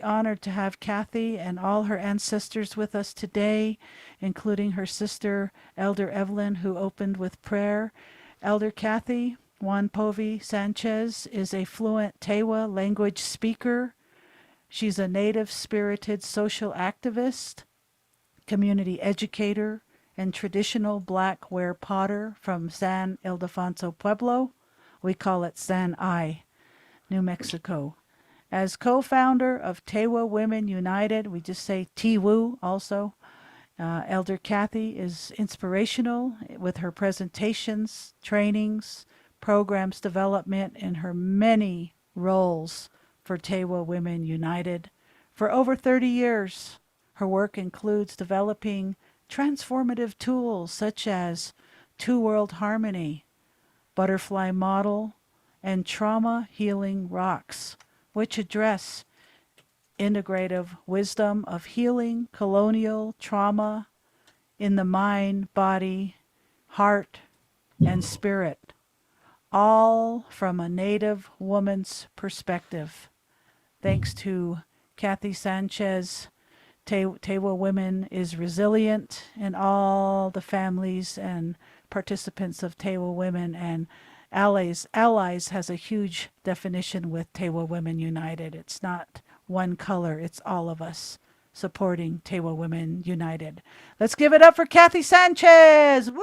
honored to have Kathy and all her ancestors with us today, including her sister, Elder Evelyn, who opened with prayer. Elder Kathy, Wan Povi Sanchez, is a fluent Tewa language speaker. She's a native spirited social activist, community educator, and traditional black ware potter from San Ildefonso Pueblo. We call it San I, New Mexico. As co-founder of Tewa Women United, we just say TWU also. Elder Kathy is inspirational with her presentations, trainings, programs development, and her many roles for Tewa Women United. For over 30 years, her work includes developing transformative tools such as Two World Harmony, Butterfly Model, and Trauma Healing Rocks, which address integrative wisdom of healing colonial trauma in the mind, body, heart, and spirit, all from a Native woman's perspective. Thanks to Kathy Sanchez, Tewa Women is resilient, and all the families and participants of Tewa Women and allies has a huge definition with Tewa Women United. It's not one color, it's all of us supporting Tewa Women United. Let's give it up for Kathy Sanchez. Woo!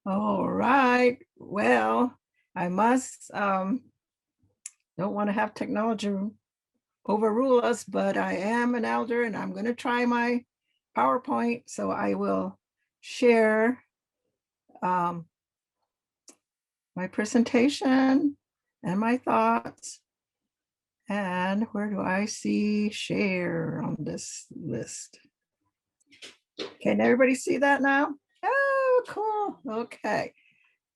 All right. Well, I must don't want to have technology overrule us, but I am an elder and I'm going to try my PowerPoint. So I will share my presentation and my thoughts. And where do I see share on this list? Can everybody see that now? Oh, cool. Okay.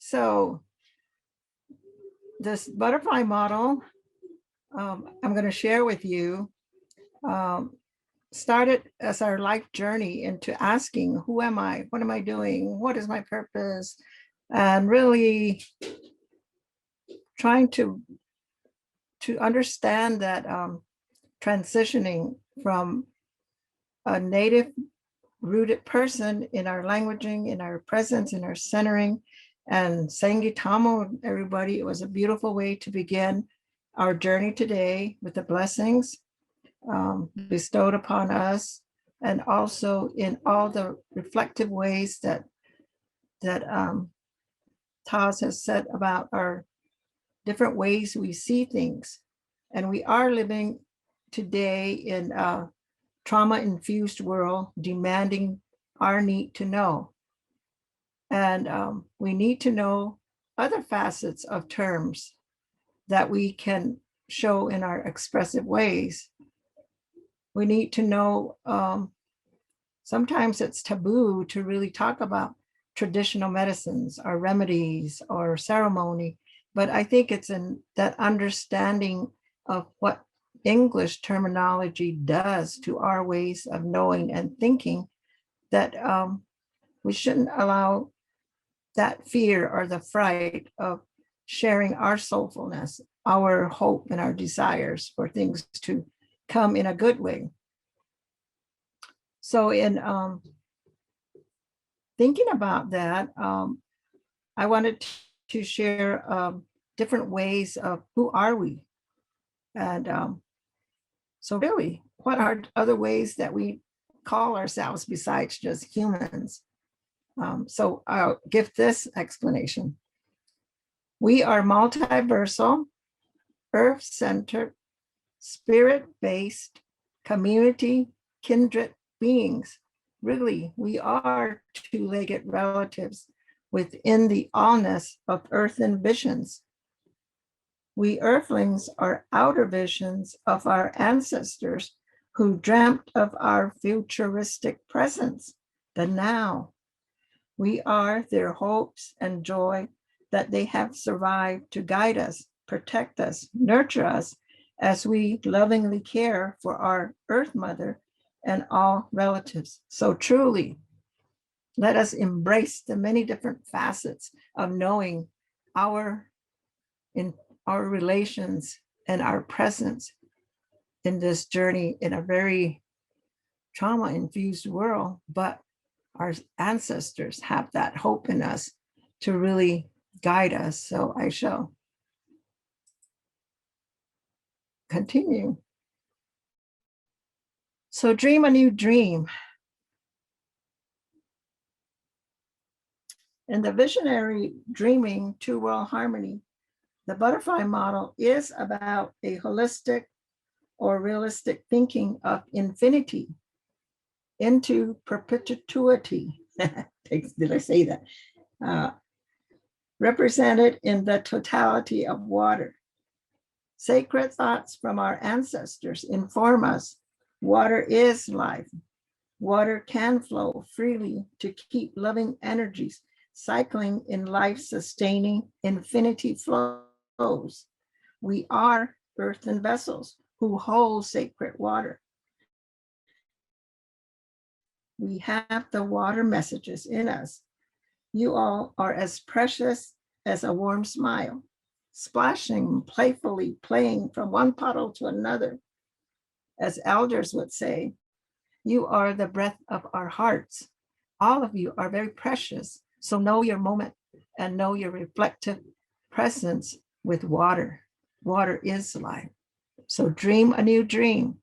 So this butterfly model I'm going to share with you started as our life journey into asking, who am I? What am I doing? What is my purpose? And really trying to understand that transitioning from a native rooted person in our languaging, in our presence, in our centering, and Sangitamo, everybody, it was a beautiful way to begin our journey today with the blessings bestowed upon us, and also in all the reflective ways that Taz has said about our different ways we see things. And we are living today in a trauma-infused world, demanding our need to know. And we need to know other facets of terms that we can show in our expressive ways. We need to know, sometimes it's taboo to really talk about traditional medicines or remedies or ceremony, but I think it's in that understanding of what English terminology does to our ways of knowing and thinking that we shouldn't allow that fear or the fright of sharing our soulfulness, our hope and our desires for things to come in a good way. So in thinking about that, I wanted to share different ways of who are we? And so really, what are other ways that we call ourselves besides just humans? So I'll give this explanation. We are multiversal, earth-centered, spirit-based, community, kindred beings. Really, we are two-legged relatives within the allness of earthen visions. We earthlings are outer visions of our ancestors who dreamt of our futuristic presence, the now. We are their hopes and joy that they have survived to guide us, protect us, nurture us as we lovingly care for our Earth Mother and all relatives. So truly, let us embrace the many different facets of knowing our in our relations and our presence in this journey in a very trauma-infused world, but our ancestors have that hope in us to really guide us. So I shall continue. So dream a new dream. In the visionary dreaming two world harmony, the butterfly model is about a holistic or realistic thinking of infinity into perpetuity. Did I say that? Represented in the totality of water. Sacred thoughts from our ancestors inform us water is life. Water can flow freely to keep loving energies cycling in life-sustaining infinity flows. We are earthen vessels who hold sacred water. We have the water messages in us. You all are as precious as a warm smile, splashing, playfully playing from one puddle to another. As elders would say, you are the breath of our hearts. All of you are very precious. So know your moment and know your reflective presence with water. Water is life. So dream a new dream.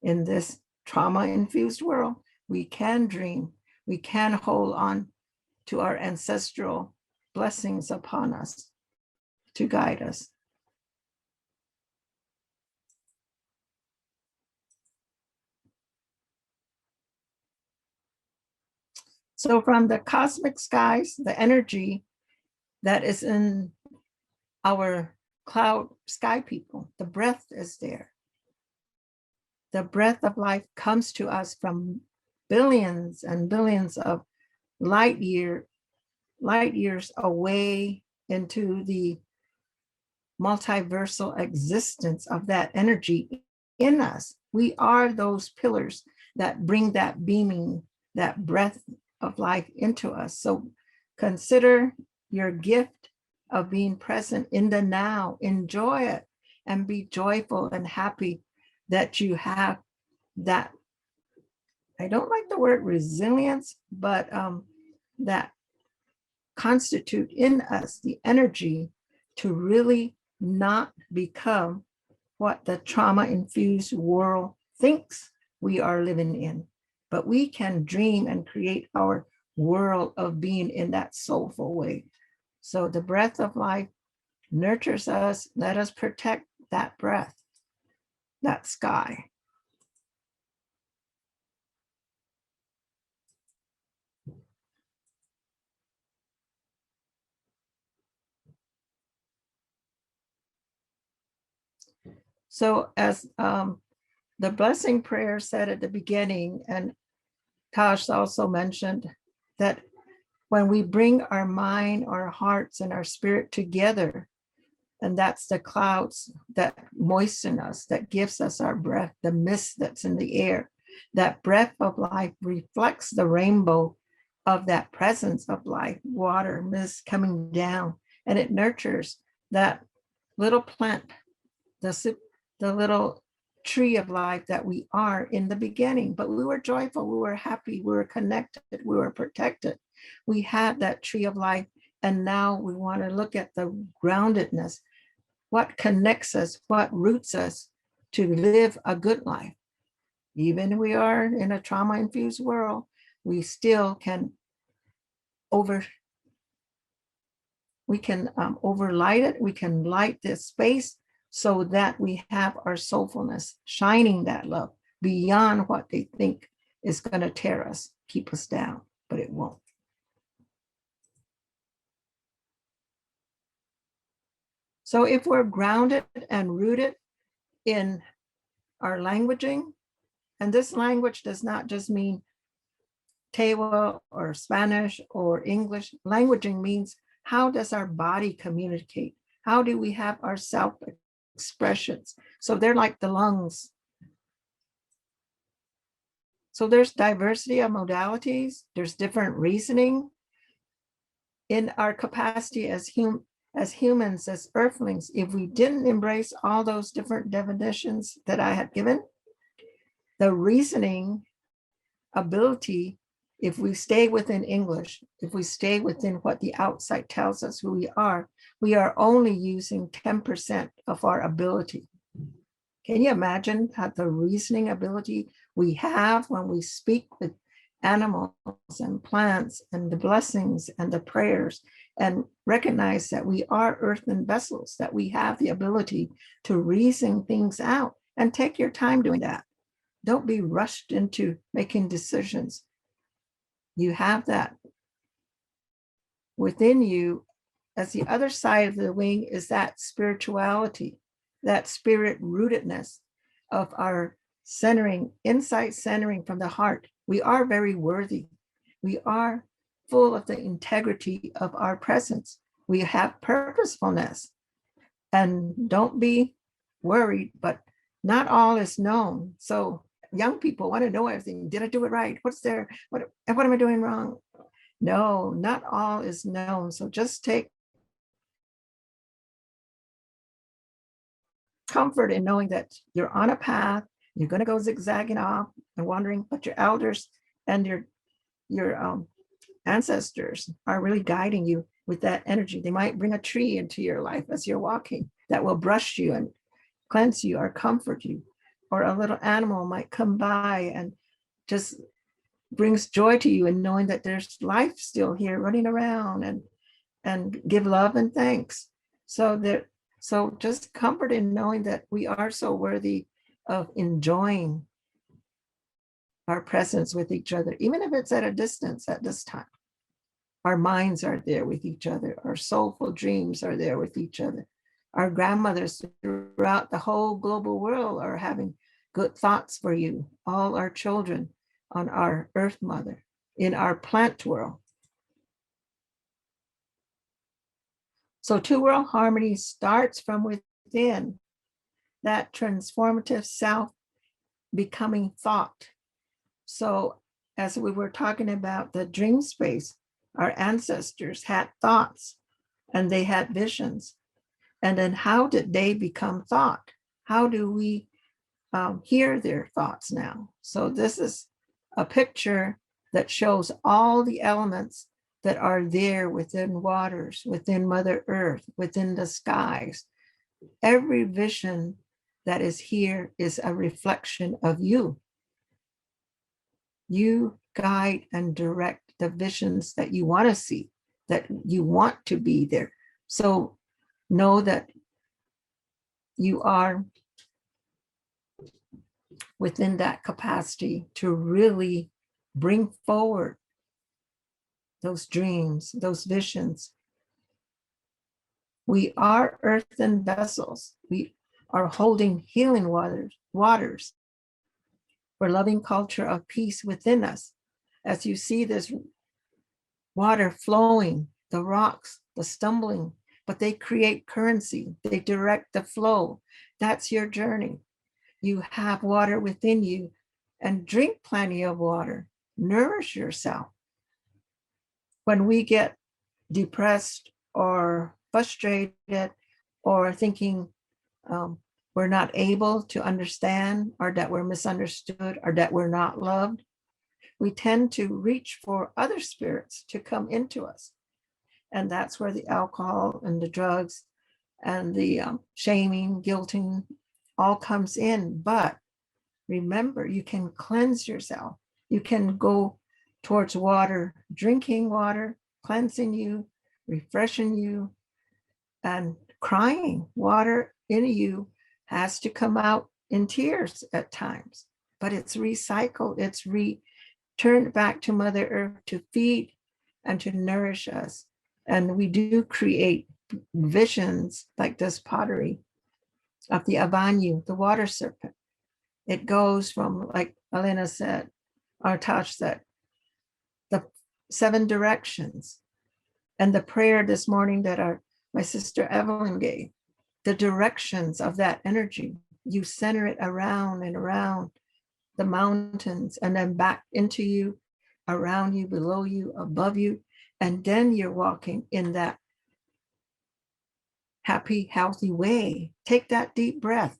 In this trauma-infused world, we can dream. We can hold on to our ancestral blessings upon us to guide us. So from the cosmic skies, the energy that is in our cloud sky people, the breath is there. The breath of life comes to us from billions and billions of light years away into the multiversal existence of that energy in us. We are those pillars that bring that beaming, that breath of life into us. So consider your gift of being present in the now. Enjoy it and be joyful and happy that you have that. I don't like the word resilience, but that constitute in us the energy to really not become what the trauma-infused world thinks we are living in, but we can dream and create our world of being in that soulful way. So the breath of life nurtures us. Let us protect that breath, that sky. So as the blessing prayer said at the beginning, and Tosh also mentioned that when we bring our mind, our hearts, and our spirit together, and that's the clouds that moisten us, that gives us our breath, the mist that's in the air, that breath of life reflects the rainbow of that presence of life, water, mist coming down, and it nurtures that little plant, the little tree of life that we are in the beginning. But we were joyful, we were happy, we were connected, we were protected. We had that tree of life, and now we want to look at the groundedness, what connects us, what roots us to live a good life. Even if we are in a trauma-infused world, we still can overlight it. We can light this space so that we have our soulfulness, shining that love beyond what they think is going to tear us, keep us down, but it won't. So if we're grounded and rooted in our languaging, and this language does not just mean Tewa or Spanish or English. Languaging means, how does our body communicate? How do we have our self-expressions? So they're like the lungs. So there's diversity of modalities. There's different reasoning in our capacity as as humans, as earthlings, if we didn't embrace all those different definitions that I had given, the reasoning ability, if we stay within English, if we stay within what the outside tells us who we are only using 10% of our ability. Can you imagine how the reasoning ability we have when we speak with animals and plants and the blessings and the prayers, and recognize that we are earthen vessels, that we have the ability to reason things out, and take your time doing that. Don't be rushed into making decisions. You have that within you. As the other side of the wing is that spirituality, that spirit rootedness of our centering, insight centering from the heart. We are very worthy. We are full of the integrity of our presence. We have purposefulness. And don't be worried, but not all is known. So young people want to know everything. Did I do it right? What's there? What am I doing wrong? No, not all is known. So just take comfort in knowing that you're on a path. You're going to go zigzagging off and wandering, but your elders and your ancestors are really guiding you with that energy. They might bring a tree into your life as you're walking that will brush you and cleanse you or comfort you. Or a little animal might come by and just brings joy to you in knowing that there's life still here running around, and give love and thanks. So just comfort in knowing that we are so worthy of enjoying our presence with each other, even if it's at a distance at this time. Our minds are there with each other. Our soulful dreams are there with each other. Our grandmothers throughout the whole global world are having good thoughts for you. All our children on our Earth Mother, in our plant world. So two world harmony starts from within, that transformative self becoming thought. So as we were talking about the dream space, our ancestors had thoughts and they had visions. And then how did they become thought? How do we hear their thoughts now? So this is a picture that shows all the elements that are there within waters, within Mother Earth, within the skies. Every vision that is here is a reflection of you. You guide and direct the visions that you want to see, that you want to be there. So know that you are within that capacity to really bring forward those dreams, those visions. We are earthen vessels. We are holding healing waters for loving culture of peace within us. As you see this water flowing, the rocks, the stumbling, but they create currency. They direct the flow. That's your journey. You have water within you, and drink plenty of water. Nourish yourself. When we get depressed or frustrated or thinking we're not able to understand, or that we're misunderstood, or that we're not loved, we tend to reach for other spirits to come into us. And that's where the alcohol and the drugs and the shaming, guilting all comes in. But remember, you can cleanse yourself. You can go towards water, drinking water, cleansing you, refreshing you, and crying. Water in you has to come out in tears at times, but it's recycled. It's returned back to Mother Earth to feed and to nourish us. And we do create visions like this pottery of the Avanyu, the water serpent. It goes from, like Elena said, Artash said, the 7 directions. And the prayer this morning that my sister Evelyn gave, the directions of that energy, you center it around and around the mountains, and then back into you, around you, below you, above you. And then you're walking in that happy, healthy way. Take that deep breath.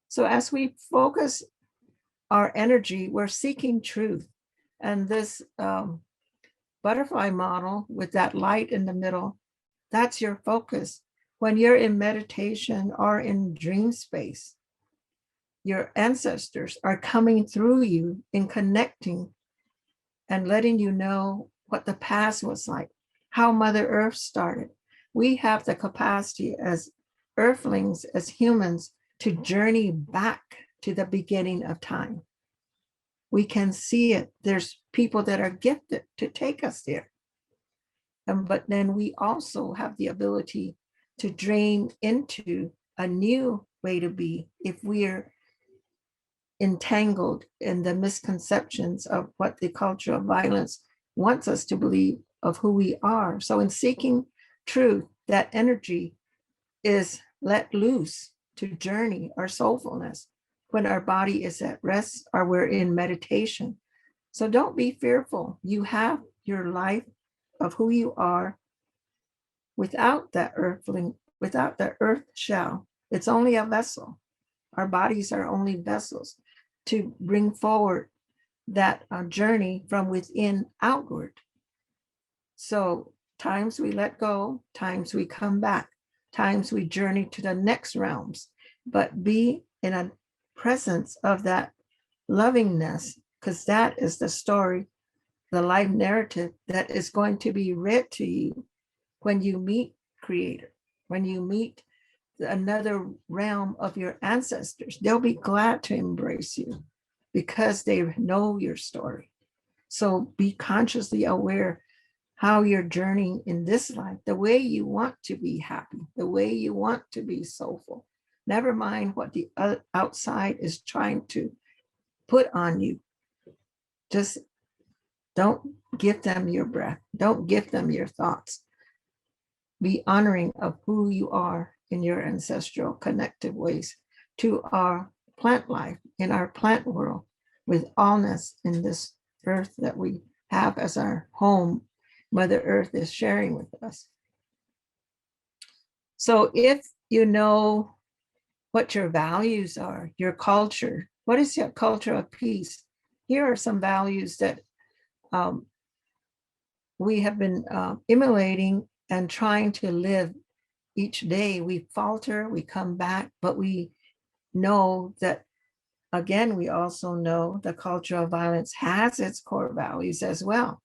So as we focus our energy, we're seeking truth. And this butterfly model with that light in the middle, that's your focus. When you're in meditation or in dream space, your ancestors are coming through you in connecting and letting you know what the past was like, how Mother Earth started. We have the capacity as earthlings, as humans, to journey back to the beginning of time. We can see it. There's people that are gifted to take us there. But then we also have the ability to drain into a new way to be if we're entangled in the misconceptions of what the culture of violence wants us to believe of who we are. So in seeking truth, that energy is let loose to journey our soulfulness when our body is at rest or we're in meditation. So don't be fearful. You have your life of who you are without that earthling, without the earth shell. It's only a vessel. Our bodies are only vessels to bring forward that journey from within outward. So times we let go, times we come back, times we journey to the next realms, but be in a presence of that lovingness, because that is the story, the life narrative that is going to be read to you when you meet Creator, when you meet another realm of your ancestors. They'll be glad to embrace you because they know your story. So be consciously aware how you're journeying in this life, the way you want to be happy, the way you want to be soulful. Never mind what the outside is trying to put on you. Just don't give them your breath. Don't give them your thoughts. Be honoring of who you are in your ancestral connective ways to our plant life, in our plant world, with allness in this earth that we have as our home. Mother Earth is sharing with us. So if you know what your values are, your culture, what is your culture of peace? Here are some values that we have been emulating and trying to live each day. We falter, we come back, but we know that, again, we also know the culture of violence has its core values as well.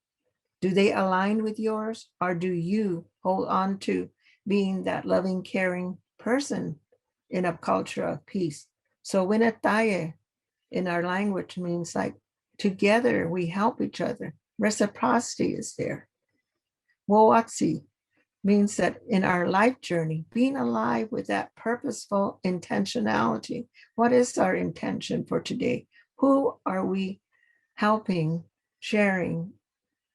Do they align with yours, or do you hold on to being that loving, caring person in a culture of peace? So winataye in our language means like together we help each other. Reciprocity is there. Woatsi means that in our life journey, being alive with that purposeful intentionality. What is our intention for today? Who are we helping, sharing,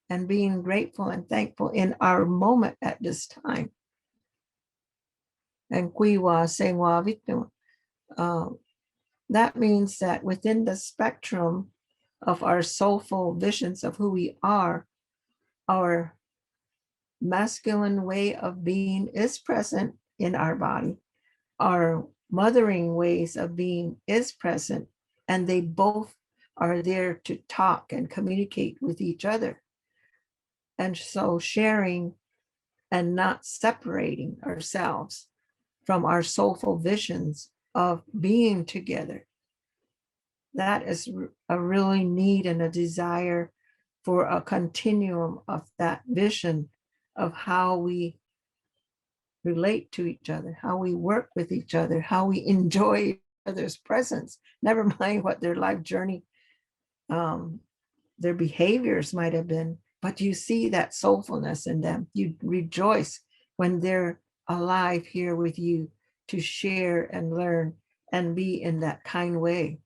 and being grateful and thankful in our moment at this time? And kuiwa sengwa vitu. That means that within the spectrum of our soulful visions of who we are, our masculine way of being is present in our body. Our mothering ways of being is present, and they both are there to talk and communicate with each other. And so sharing and not separating ourselves from our soulful visions of being together. That is a really need and a desire for a continuum of that vision of how we relate to each other, how we work with each other, how we enjoy each other's presence, never mind what their life journey, their behaviors might have been, but you see that soulfulness in them. You rejoice when they're alive here with you to share and learn and be in that kind way.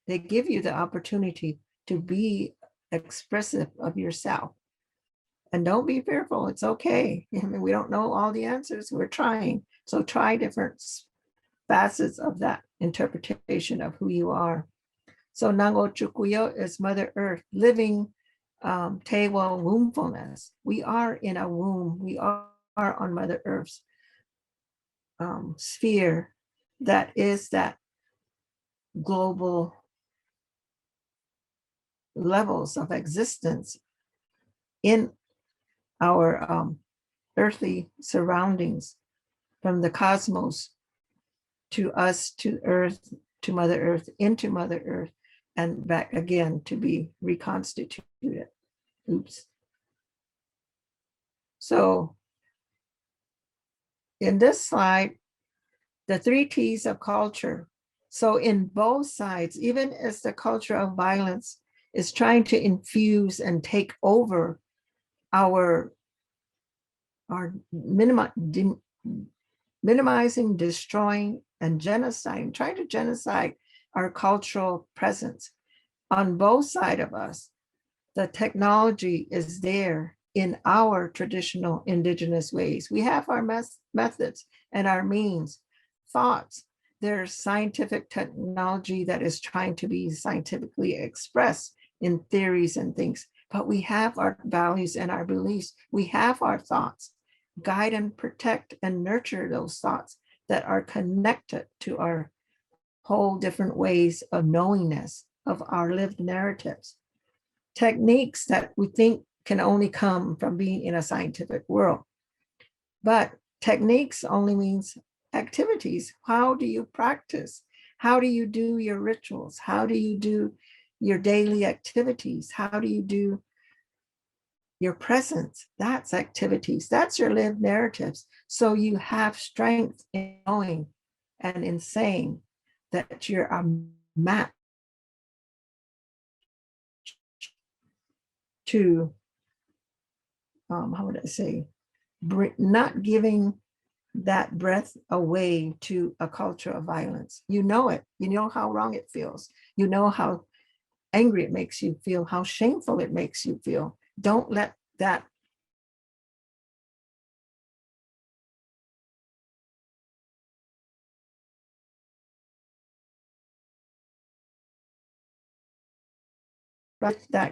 They give you the opportunity to be expressive of yourself. And don't be fearful. It's okay. I mean, we don't know all the answers. We're trying. So try different facets of that interpretation of who you are. So Nango Chukuyo is Mother Earth, living Tewa wombfulness. We are in a womb. We are on Mother Earth's sphere that is that global levels of existence in our earthly surroundings, from the cosmos to us, to Earth, to Mother Earth, into Mother Earth, and back again to be reconstituted. Oops. So in this slide, the 3 T's of culture. So in both sides, even as the culture of violence is trying to infuse and take over our minimizing, destroying, and genociding, trying to genocide our cultural presence. On both sides of us, the technology is there in our traditional indigenous ways. We have our methods and our means, thoughts. There's scientific technology that is trying to be scientifically expressed in theories and things, but we have our values and our beliefs. We have our thoughts. Guide and protect and nurture those thoughts that are connected to our whole different ways of knowingness of our lived narratives. Techniques that we think can only come from being in a scientific world. But techniques only means activities. How do you practice? How do you do your rituals? How do you do your daily activities? How do you do your presence? That's activities. That's your lived narratives. So you have strength in knowing and in saying that you're a map to, how would I say, not giving that breath away to a culture of violence. You know it. You know how wrong it feels. You know how angry it makes you feel, how shameful it makes you feel. Don't let that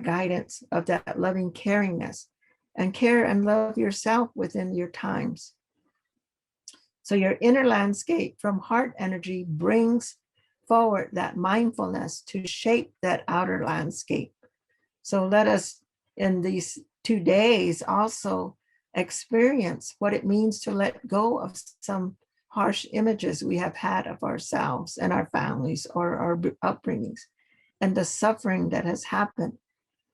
guidance of that loving caringness, and care and love yourself within your times. So your inner landscape from heart energy brings forward that mindfulness to shape that outer landscape. So let us in these 2 days also experience what it means to let go of some harsh images we have had of ourselves and our families or our upbringings and the suffering that has happened.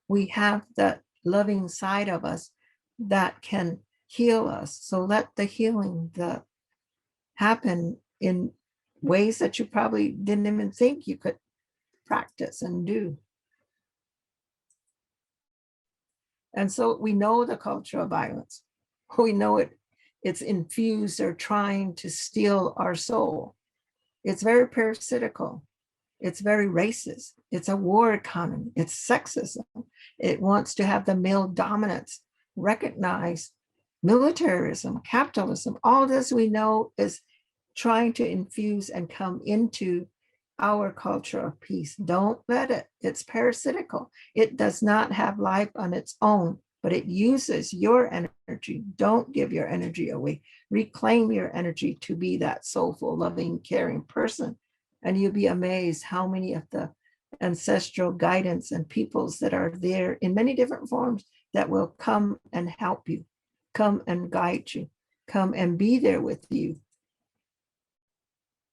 We have that loving side of us that can heal us. So let the healing happen in ways that you probably didn't even think you could practice and do. And so we know the culture of violence. We know it's infused or trying to steal our soul. It's very parasitical. It's very racist. It's a war economy. It's sexism. It wants to have the male dominance, recognize militarism, capitalism. All this we know is trying to infuse and come into our culture of peace. Don't let it. It's parasitical. It does not have life on its own, but it uses your energy. Don't give your energy away. Reclaim your energy to be that soulful, loving, caring person. And you'll be amazed how many of the ancestral guidance and peoples that are there in many different forms that will come and help you, come and guide you, come and be there with you.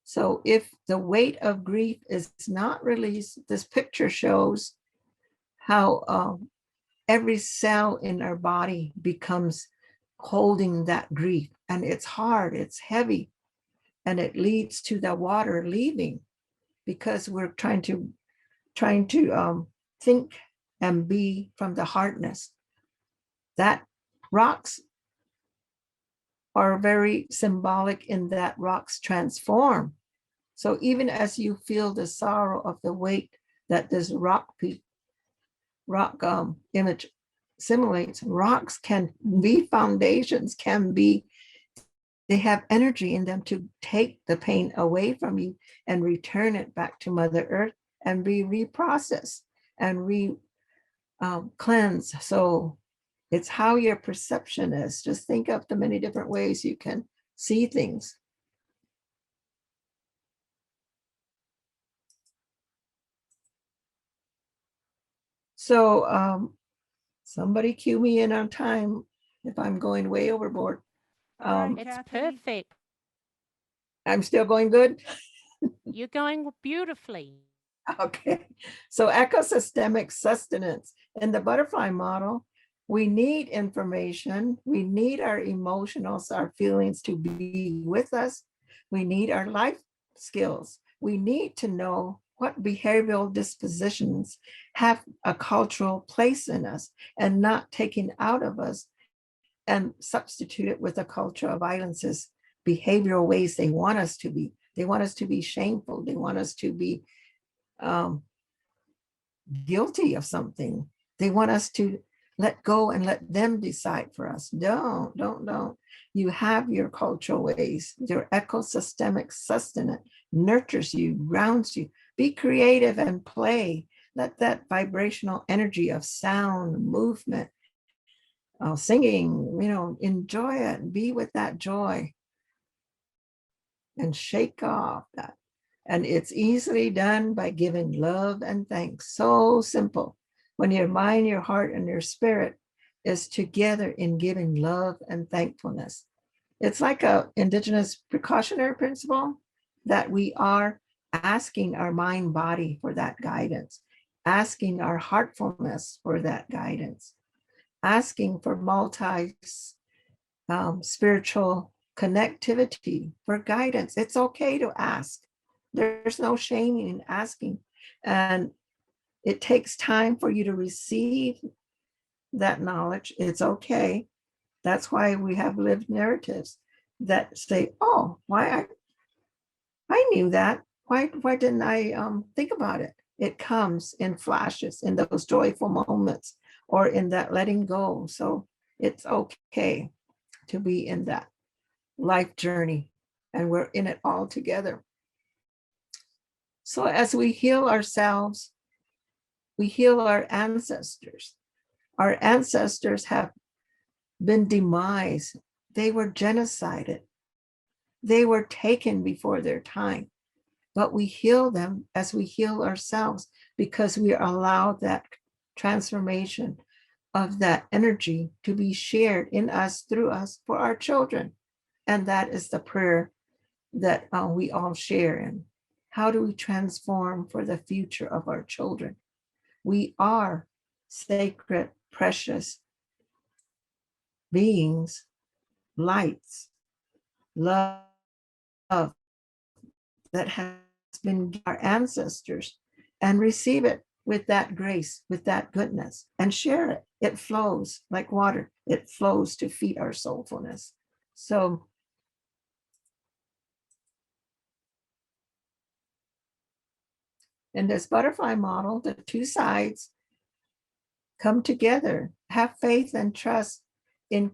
So if the weight of grief is not released, this picture shows how every cell in our body becomes holding that grief, and it's hard, it's heavy, and it leads to the water leaving because we're trying to think and be from the hardness. That rocks are very symbolic in that rocks transform. So even as you feel the sorrow of the weight that this rock image simulates, rocks can be foundations, they have energy in them to take the pain away from you and return it back to Mother Earth and be reprocessed and cleanse. So it's how your perception is. Just think of the many different ways you can see things. So somebody cue me in on time if I'm going way overboard. All right, It's Kathy. perfect. I'm still going good. You're going beautifully. Okay. So ecosystemic sustenance. In the butterfly model, we need information. We need our emotionals, our feelings to be with us. We need our life skills. We need to know what behavioral dispositions have a cultural place in us and not taken out of us and substitute it with a culture of violences, behavioral ways they want us to be. They want us to be shameful. They want us to be guilty of something. They want us to let go and let them decide for us. Don't. You have your cultural ways. Your ecosystemic sustenance nurtures you, grounds you. Be creative and play. Let that vibrational energy of sound, movement, singing, enjoy it. Be with that joy and shake off that. And it's easily done by giving love and thanks. So simple. When your mind, your heart, and your spirit is together in giving love and thankfulness. It's like a indigenous precautionary principle that we are asking our mind body for that guidance, asking our heartfulness for that guidance, asking for multi spiritual connectivity for guidance. It's okay to ask. There's no shame in asking. And it takes time for you to receive that knowledge. It's okay. That's why we have lived narratives that say, oh, I knew that. Why didn't I think about it? It comes in flashes, in those joyful moments, or in that letting go. So it's okay to be in that life journey, and we're in it all together. So as we heal ourselves, we heal our ancestors. Our ancestors have been demised. They were genocided. They were taken before their time. But we heal them as we heal ourselves because we allow that transformation of that energy to be shared in us, through us, for our children. And that is the prayer that we all share in. How do we transform for the future of our children? We are sacred, precious beings, lights, love that has been our ancestors, and receive it with that grace, with that goodness, and share it. It flows like water. It flows to feed our soulfulness. So in this butterfly model, the two sides come together, have faith and trust in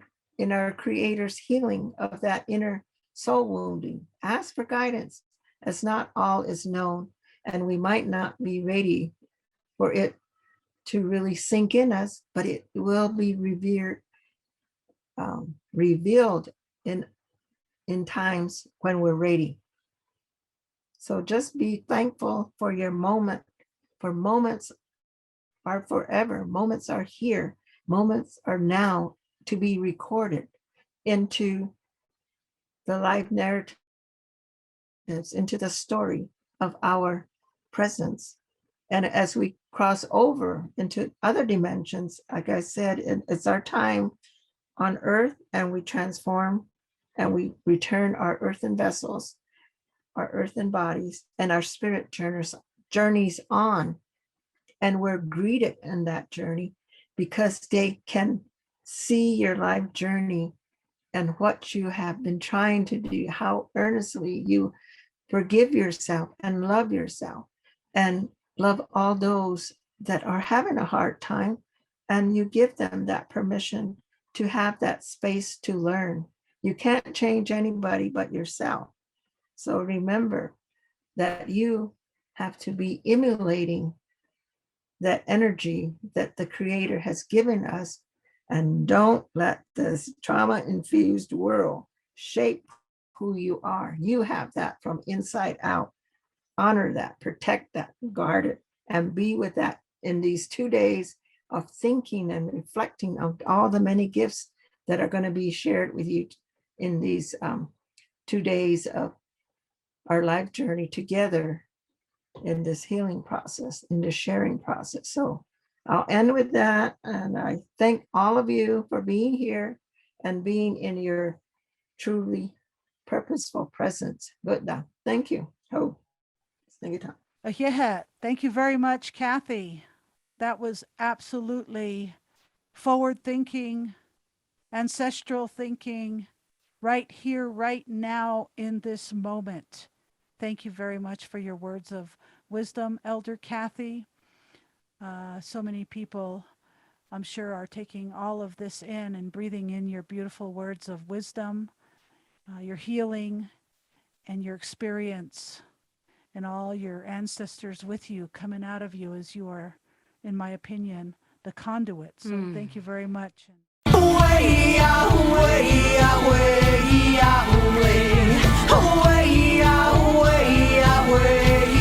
our creator's healing of that inner soul wounding. Ask for guidance, as not all is known, and we might not be ready for it to really sink in us, but it will be revealed in times when we're ready. So just be thankful for your moment, for moments are forever. Moments are here. Moments are now to be recorded into the life narratives, into the story of our presence. And as we cross over into other dimensions, like I said, it's our time on earth, and we transform and we return our earthen vessels, our earthen bodies, and our spirit journeys on. And we're greeted in that journey because they can see your life journey and what you have been trying to do, how earnestly you forgive yourself and love all those that are having a hard time. And you give them that permission to have that space to learn. You can't change anybody but yourself. So remember that you have to be emulating that energy that the Creator has given us, and don't let this trauma-infused world shape who you are. You have that from inside out. Honor that, protect that, guard it, and be with that in these 2 days of thinking and reflecting on all the many gifts that are going to be shared with you in these 2 days of our life journey together in this healing process, in this sharing process. So I'll end with that. And I thank all of you for being here and being in your truly purposeful presence. Buddha, thank you. Ho. Yeah, thank you very much, Kathy. That was absolutely forward thinking, ancestral thinking, right here, right now, in this moment. Thank you very much for your words of wisdom, Elder Kathy. So many people, I'm sure, are taking all of this in and breathing in your beautiful words of wisdom, your healing, and your experience, and all your ancestors with you, coming out of you as you are, in my opinion, the conduit. So thank you very much. Way out, way out, way out, way out, way out, way out, way